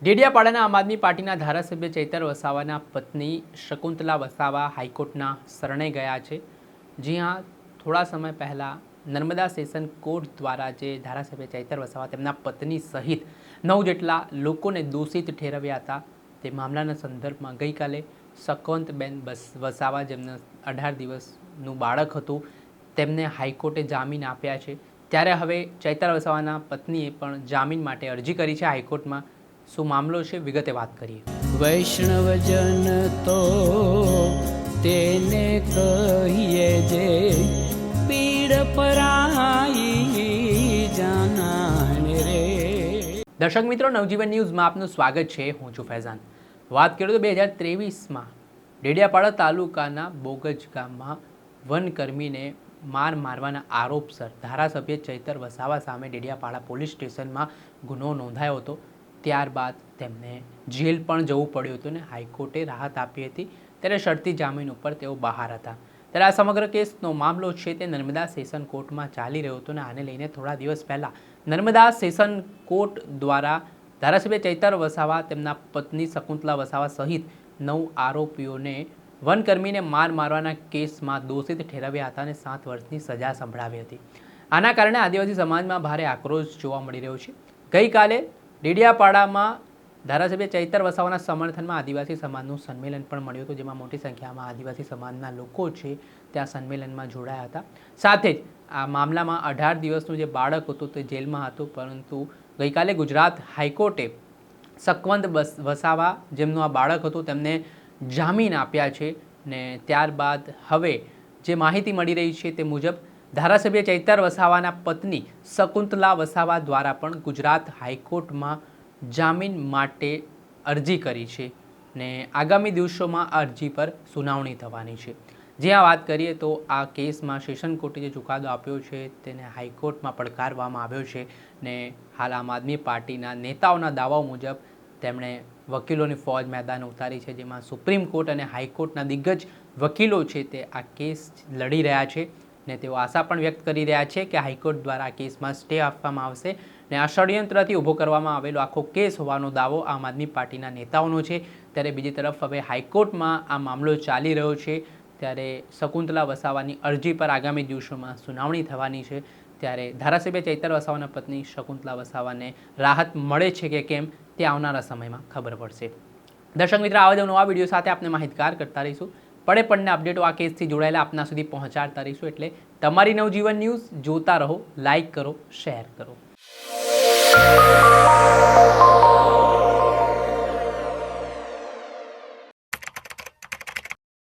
ડેડિયાપાડાના આમ આદમી પાર્ટીના ધારાસભ્ય ચૈતર વસાવાના પત્ની શકુંતલા વસાવા હાઈકોર્ટના શરણે ગયા છે। જી હા, થોડા સમય પહેલાં નર્મદા સેશન કોર્ટ દ્વારા જે ધારાસભ્ય ચૈતર વસાવા તેમના પત્ની સહિત 9 જેટલા લોકોને દોષિત ઠેરવ્યા હતા તે મામલાના સંદર્ભમાં ગઈકાલે શકવંતબેન વસાવા જેમને 18 દિવસનું બાળક હતું તેમને હાઈકોર્ટે જામીન આપ્યા છે। ત્યારે હવે ચૈતર વસાવાના પત્નીએ પણ જામીન માટે અરજી કરી છે હાઈકોર્ટમાં। શું મામલો છે વિગતે વાત કરીએ। વૈષ્ણવજન તો તેને કહીએ જે પીડ પરાઈ જાનાને રે। દર્શક મિત્રો, નવજીવન ન્યૂઝમાં આપનું સ્વાગત છે। હું છું ફૈઝાન। વાત કરીએ તો 2023માં ડેડિયાપાડા તાલુકાના બોગજ ગામમાં વનકર્મીને મારવાના આરોપસર ધારાસભ્ય ચૈતર વસાવા સામે ડેડિયાપાડા પોલીસ સ્ટેશનમાં ગુનો નોંધાયો હતો। ત્યારબાદ તેમને જેલ પણ જવું પડ્યું હતું ને હાઈકોર્ટે રાહત આપી હતી। ત્યારે શરતી જામીન ઉપર તેઓ બહાર હતા। ત્યારે આ સમગ્ર કેસનો મામલો છે તે નર્મદા સેશન કોર્ટમાં ચાલી રહ્યો હતો ને આને લઈને થોડા દિવસ પહેલાં નર્મદા સેશન કોર્ટ દ્વારા ધારાસભ્ય ચૈતર વસાવા તેમના પત્ની શકુંતલા વસાવા સહિત 9 આરોપીઓને વનકર્મીને મારવાના કેસમાં દોષિત ઠેરવ્યા હતા અને 7 વર્ષની સજા સંભળાવી હતી। આના કારણે આદિવાસી સમાજમાં ભારે આક્રોશ જોવા મળી રહ્યો છે। ગઈકાલે ડેડિયાપાડામાં ધારાસભ્ય ચૈતર વસાવાના સમર્થનમાં આદિવાસી સમાજનું સંમેલન પણ મળ્યું હતું, જેમાં મોટી સંખ્યામાં આદિવાસી સમાજના લોકો છે ત્યાં સંમેલનમાં જોડાયા હતા। સાથે જ આ મામલામાં 18 દિવસનું જે બાળક હતું તે જેલમાં હતું, પરંતુ ગઈકાલે ગુજરાત હાઈકોર્ટે શકવંત વસાવા જેમનું આ બાળક હતું તેમને જામીન આપ્યા છે ને ત્યારબાદ હવે જે માહિતી મળી રહી છે તે મુજબ ધારાસભ્ય ચૈતર વસાવાના પત્ની શકુંતલા વસાવા દ્વારા પણ ગુજરાત હાઈકોર્ટમાં જામીન માટે અરજી કરી છે ને આગામી દિવસોમાં આ અરજી પર સુનાવણી થવાની છે। જે આ વાત કરીએ તો આ કેસમાં સેશન કોર્ટે જે ચુકાદો આપ્યો છે તેને હાઈકોર્ટમાં પડકારવામાં આવ્યો છે ને હાલ આમ આદમી પાર્ટીના નેતાઓના દાવાઓ મુજબ તેમણે વકીલોની ફોજ મેદાન ઉતારી છે, જેમાં સુપ્રીમ કોર્ટ અને હાઈકોર્ટના દિગ્ગજ વકીલો છે તે આ કેસ લડી રહ્યા છે ને તેઓ આશા પણ વ્યક્ત કરી રહ્યા છે કે હાઈકોર્ટ દ્વારા આ કેસમાં સ્ટે આપવામાં આવશે ને આ ષડયંત્રથી ઊભો કરવામાં આવેલો આખો કેસ હોવાનો દાવો આમ આદમી પાર્ટીના નેતાઓનો છે। ત્યારે બીજી તરફ હવે હાઈકોર્ટમાં આ મામલો ચાલી રહ્યો છે, ત્યારે શકુંતલા વસાવાની અરજી પર આગામી દિવસોમાં સુનાવણી થવાની છે। ત્યારે ધારાસભ્ય ચૈતર વસાવાના પત્ની શકુંતલા વસાવાને રાહત મળે છે કે કેમ તે આવનારા સમયમાં ખબર પડશે। દર્શક મિત્રો, આવા જ નવા વિડીયો સાથે આપણે માહિતગાર કરતા રહીશું। પડે અપડેટો આ કેસથી જોડાયેલા આપના સુધી પહોંચાડતા રહીશું। એટલે તમારી નવજીવન ન્યૂઝ જોતા રહો, લાઇક કરો, શેર કરો।